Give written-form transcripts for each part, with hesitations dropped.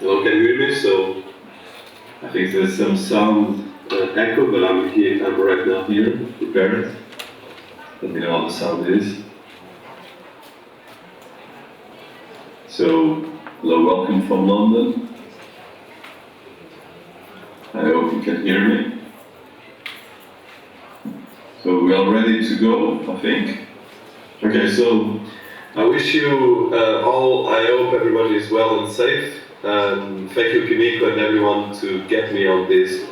Hello, can you hear me? So I think there's some sound echo, but I'm here. I'm right now here, prepared. Let me know how the sound is. So, hello, welcome from London. I hope you can hear me. So we are ready to go, I think. Okay, so I wish you all, I hope everybody is well and safe. Thank you, Kimiko, and everyone to get me on this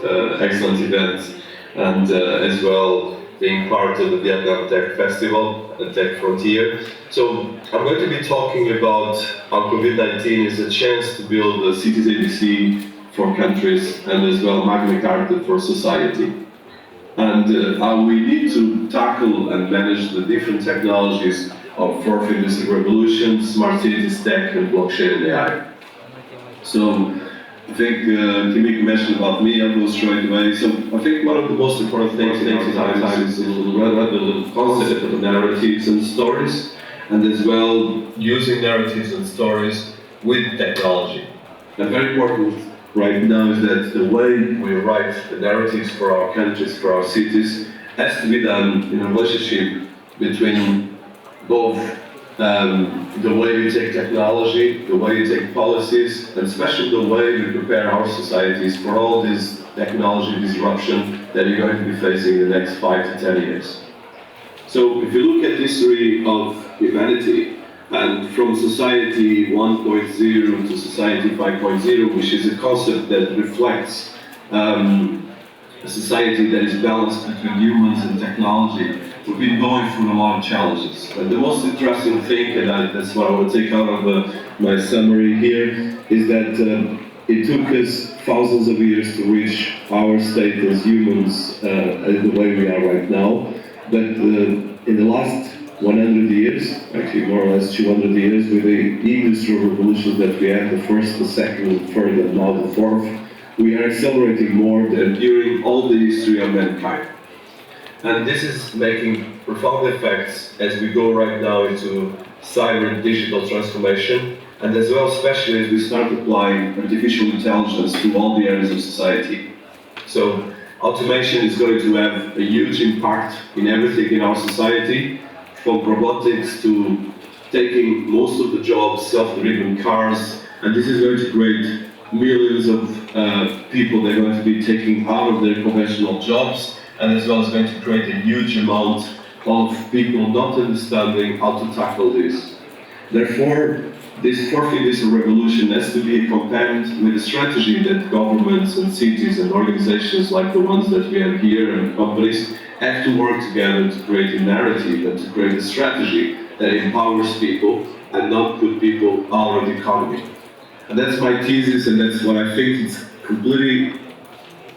excellent event, and as well being part of the Vietnam Tech Festival, the Tech Frontier. So I'm going to be talking about how COVID-19 is a chance to build a cities ABC for countries and as well Magna Carta for society. And how we need to tackle and manage the different technologies of fourth industrial revolution, smart cities, tech, and blockchain and AI. So I think Kimiko mentioned about me, I'll go straight away. So I think one of the most important things in our times is the concept of narratives and stories, and as well using narratives and stories with technology. And very important right now is that the way we write the narratives for our countries, for our cities, has to be done in a relationship between both the way we take technology, the way we take policies, and especially the way we prepare our societies for all this technology disruption that you're going to be facing in the next 5 to 10 years. So if you look at the history of humanity, and from society 1.0 to society 5.0, which is a concept that reflects a society that is balanced between humans and technology, we've been going through a lot of challenges. And the most interesting thing, and that's what I want to take out of my summary here, is that it took us thousands of years to reach our state as humans the way we are right now. But in the last 100 years, actually more or less 200 years, with the industrial revolutions that we had, the first, the second, the third, and now the fourth, we are accelerating more than during all the history of mankind. And this is making profound effects as we go right now into cyber and digital transformation, and as well, especially as we start applying artificial intelligence to all the areas of society. So automation is going to have a huge impact in everything in our society, from robotics to taking most of the jobs, self-driven cars, and this is going to create millions of people that are going to be taken out of their conventional jobs, and as well as going to create a huge amount of people not understanding how to tackle this. Therefore, this fourth industrial revolution has to be accompanied with a strategy that governments and cities and organizations like the ones that we have here and companies have to work together to create a narrative and to create a strategy that empowers people and not put people out of the economy. And that's my thesis, and that's what I think is completely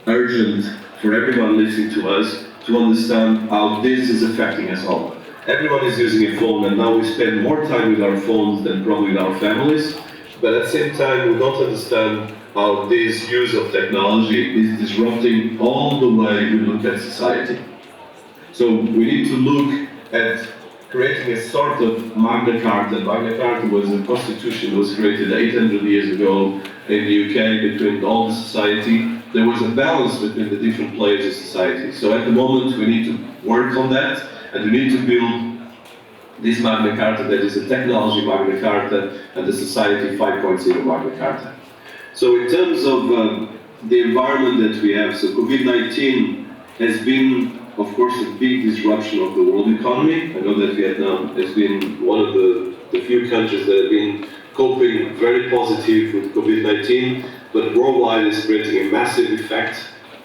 urgent for everyone listening to us to understand how this is affecting us all. Everyone is using a phone, and now we spend more time with our phones than probably with our families, but at the same time we don't understand how this use of technology is disrupting all the way we look at society. So we need to look at creating a sort of Magna Carta. Magna Carta was a constitution that was created 800 years ago in the UK between all the society. There was a balance between the different players of society. So at the moment we need to work on that, and we need to build this Magna Carta that is a technology Magna Carta and the society 5.0 Magna Carta. So in terms of the environment that we have, so COVID-19 has been, of course, a big disruption of the world economy. I know that Vietnam has been one of the few countries that have been coping very positive with COVID-19, but worldwide is creating a massive effect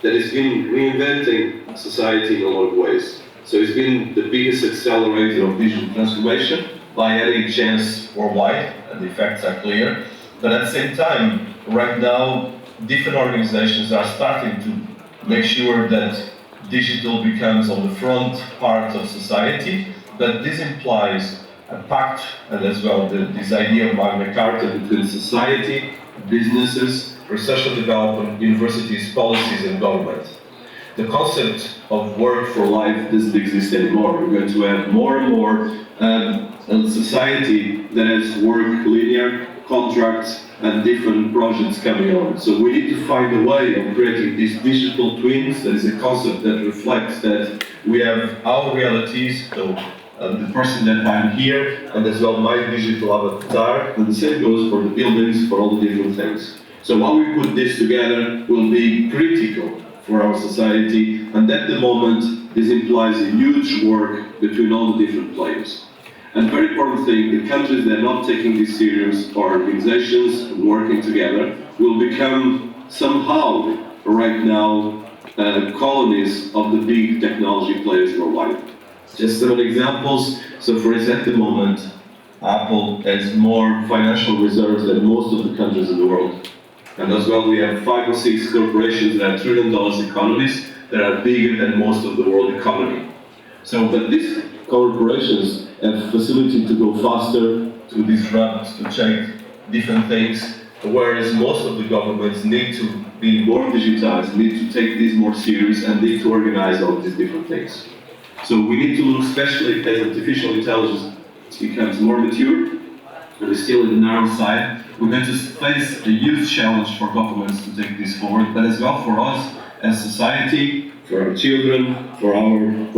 that has been reinventing society in a lot of ways. So it's been the biggest accelerator of digital transformation by adding chance worldwide, and the effects are clear. But at the same time, right now, different organizations are starting to make sure that digital becomes on the front part of society, but this implies a pact, and as well this idea of Magna Carta between society, businesses, research and development, universities, policies, and government. The concept of work for life doesn't exist anymore. We're going to have more and more a society that has work linear, contracts and different projects coming on. So we need to find a way of creating these digital twins. That is a concept that reflects that we have our realities, so the person that I'm here, and as well my digital avatar, and the same goes for the buildings, for all the different things. So how we put this together will be critical for our society, and at the moment this implies a huge work between all the different players. And very important thing, the countries that are not taking this serious, or organizations working together, will become somehow, right now, colonies of the big technology players worldwide. Just some examples. So for instance, at the moment, Apple has more financial reserves than most of the countries in the world. And as well, we have 5 or 6 corporations that are $1 trillion economies that are bigger than most of the world economy. So, but these corporations have facility to go faster, to disrupt, to check different things, whereas most of the governments need to be more digitized, need to take this more serious, and need to organize all these different things. So we need to look, especially as artificial intelligence becomes more mature, but is still in the narrow side, we're going to face a huge challenge for governments to take this forward, but as well for us as society, for our children, for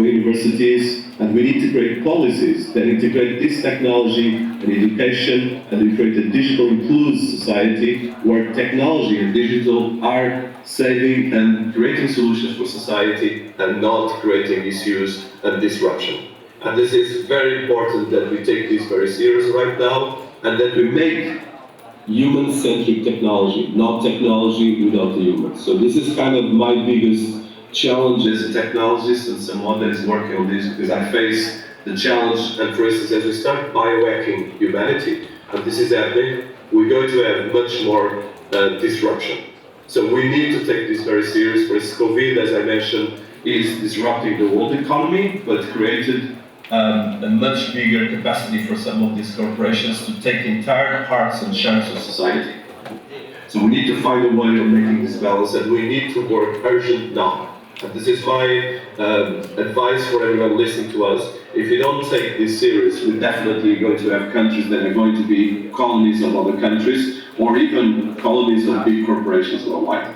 universities, and we need to create policies that integrate this technology and education, and we create a digital inclusive society where technology and digital are saving and creating solutions for society and not creating issues and disruption. And this is very important that we take this very serious right now, and that we make human-centric technology, not technology without the humans. So this is kind of my biggest challenge as a technologist and someone that is working on this, because I face the challenge, and for instance, as we start biohacking humanity, and this is happening, we're going to have much more disruption. So we need to take this very serious. For instance, COVID, as I mentioned, is disrupting the world economy, but created a much bigger capacity for some of these corporations to take entire parts and chunks of society. So we need to find a way of making this balance, and we need to work urgent now. And this is my advice for everyone listening to us. If you don't take this serious, we're definitely going to have countries that are going to be colonies of other countries, or even colonies of big corporations worldwide.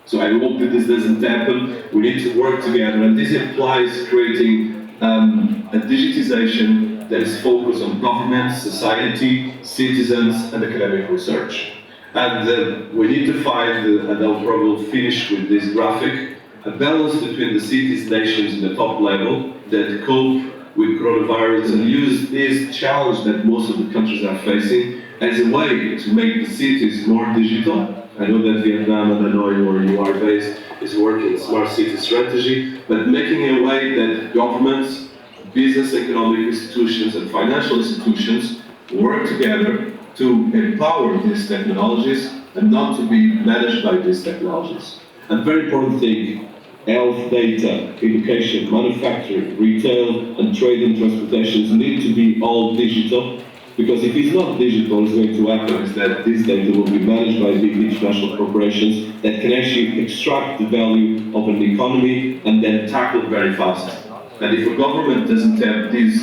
So I hope that this doesn't happen. We need to work together, and this implies creating a digitization that is focused on government, society, citizens, and academic research. And we need to find, and I'll probably finish with this graphic, a balance between the cities, nations in the top level that cope with coronavirus and use this challenge that most of the countries are facing as a way to make the cities more digital. I know that Vietnam and Hanoi, where you are based, is working smart city strategy, but making a way that governments, business, economic institutions, and financial institutions work together to empower these technologies and not to be managed by these technologies. And very important thing, health data, education, manufacturing, retail, and trade and transportation need to be all digital, because if it's not digital, what's going to happen is that this data will be managed by big international corporations that can actually extract the value of an economy and then tackle it very fast. And if a government doesn't have this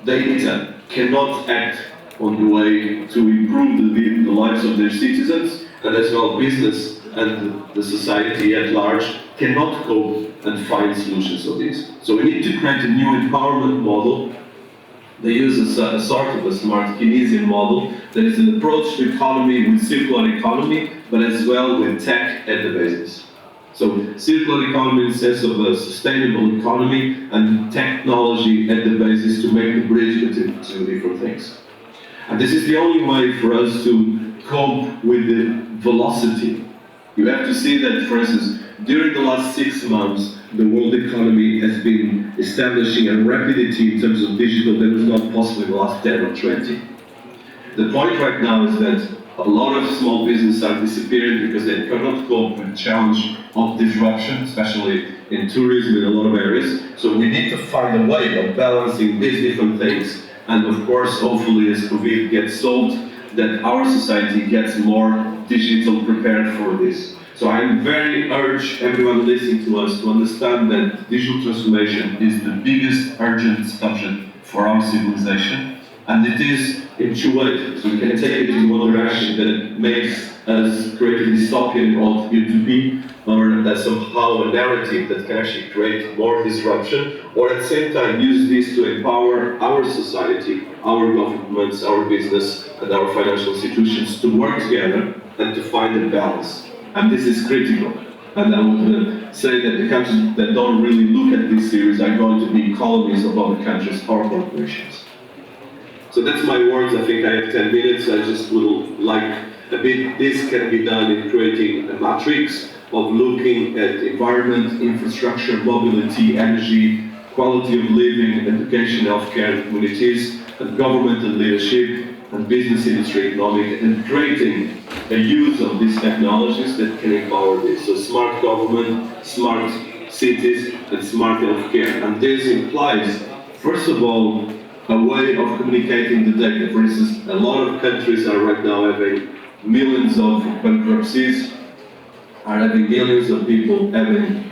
data, cannot act on the way to improve the lives of their citizens, and as well business and the society at large cannot cope and find solutions for this. So we need to create a new empowerment model. They use a sort of a smart Keynesian model that is an approach to economy with circular economy, but as well with tech at the basis. So circular economy in the sense of a sustainable economy, and technology at the basis to make the bridge between two different things. And this is the only way for us to cope with the velocity. You have to see that, for instance, during the last 6 months, the world economy has been establishing a rapidity in terms of digital that was not possible in the last 10 or 20. The point right now is that a lot of small businesses are disappearing because they cannot cope with the challenge of disruption, especially in tourism in a lot of areas. So we need to find a way of balancing these different things. And of course, hopefully as COVID gets solved, that our society gets more digital prepared for this. So I very urge everyone listening to us to understand that digital transformation is the biggest urgent subject for our civilization. And it is in two ways. So we can take it in one direction that makes us create a dystopian of utopia, or that somehow a narrative that can actually create more disruption, or at the same time use this to empower our society, our governments, our business, and our financial institutions to work together and to find a balance. And this is critical. And I would say that the countries that don't really look at this series are going to be colonies of other countries or corporations. So that's my words. I think I have 10 minutes. I just would like a bit, this can be done in creating a matrix of looking at environment, infrastructure, mobility, energy, quality of living, education, healthcare, communities, and government and leadership, and business industry economic, and creating a use of these technologies that can empower this. So smart government, smart cities, and smart healthcare. And this implies, first of all, a way of communicating the data. For instance, a lot of countries are right now having millions of bankruptcies, are having millions of people having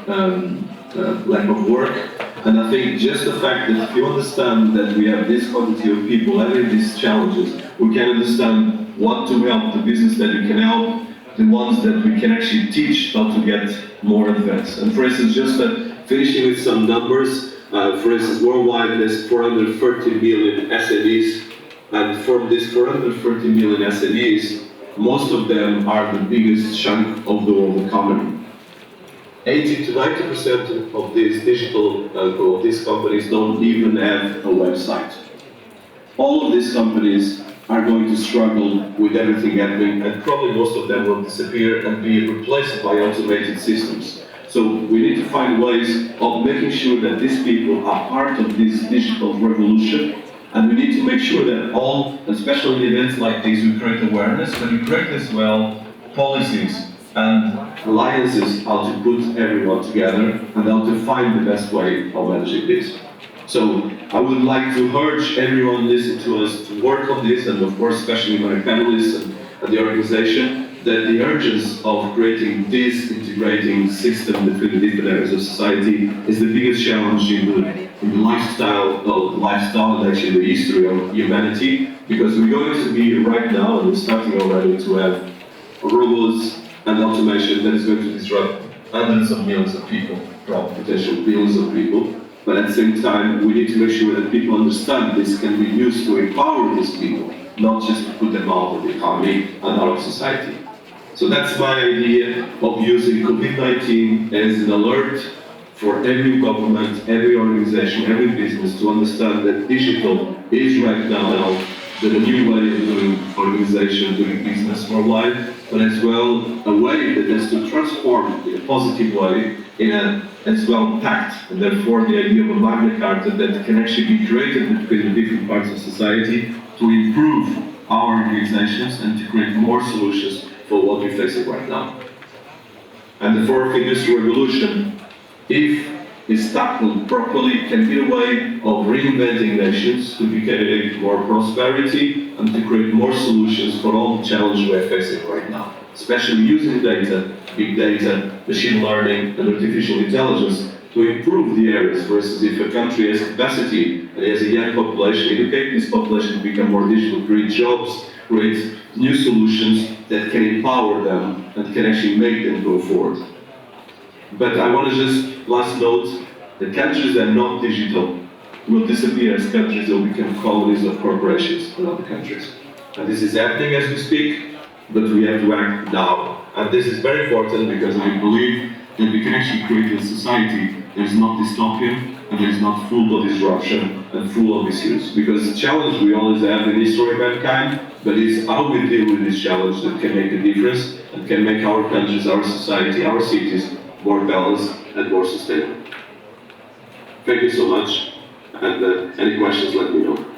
lack of work. And I think just the fact that if you understand that we have this quantity of people having these challenges, we can understand what to help, the business that we can help, the ones that we can actually teach how to get more advanced. And for instance, just finishing with some numbers, for instance, worldwide there's 430 million SMEs, and from these 430 million SMEs, most of them are the biggest chunk of the world economy. 80 to 90% of these of these companies don't even have a website. All of these companies are going to struggle with everything happening, and probably most of them will disappear and be replaced by automated systems. So we need to find ways of making sure that these people are part of this digital revolution, and we need to make sure that all, especially in events like this, we create awareness, but we create as well policies and alliances how to put everyone together and how to find the best way of managing this. So I would like to urge everyone listening to us to work on this, and of course especially my panelists and the organization, that the urgency of creating this integrating system between the different areas of society is the biggest challenge in the lifestyle and actually the history of humanity, because we're going to be right now, and we're starting already to have robots and automation that is going to disrupt hundreds of millions of people, probably potentially billions of people. But at the same time, we need to make sure that people understand this can be used to empower these people, not just to put them out of the economy and out of society. So that's my idea of using COVID-19 as an alert for every government, every organization, every business to understand that digital is right now the new way of doing organization, doing business worldwide, but as well a way that has to transform in a positive way, in a as well pact, and therefore the idea of a Magna Carta that can actually be created between the different parts of society to improve our organizations and to create more solutions for what we're facing right now. And the fourth industrial revolution, if it's tackled properly, can be a way of reinventing nations to create more prosperity and to create more solutions for all the challenges we're facing right now, especially using data, big data, machine learning, and artificial intelligence to improve the areas. For instance, if a country has capacity and has a young population, educate this population to become more digital, create jobs, create new solutions that can empower them and can actually make them go forward. But I want to just last note, the countries that are not digital will disappear as countries that will become colonies of corporations in other countries. And this is happening as we speak, but we have to act now. And this is very important because I believe that we can actually create a society that is not dystopian and that is not full of disruption and full of issues. Because the challenge we always have in the history of mankind, but it's how we deal with this challenge that can make a difference and can make our countries, our society, our cities more balanced and more sustainable. Thank you so much, and any questions, let me know.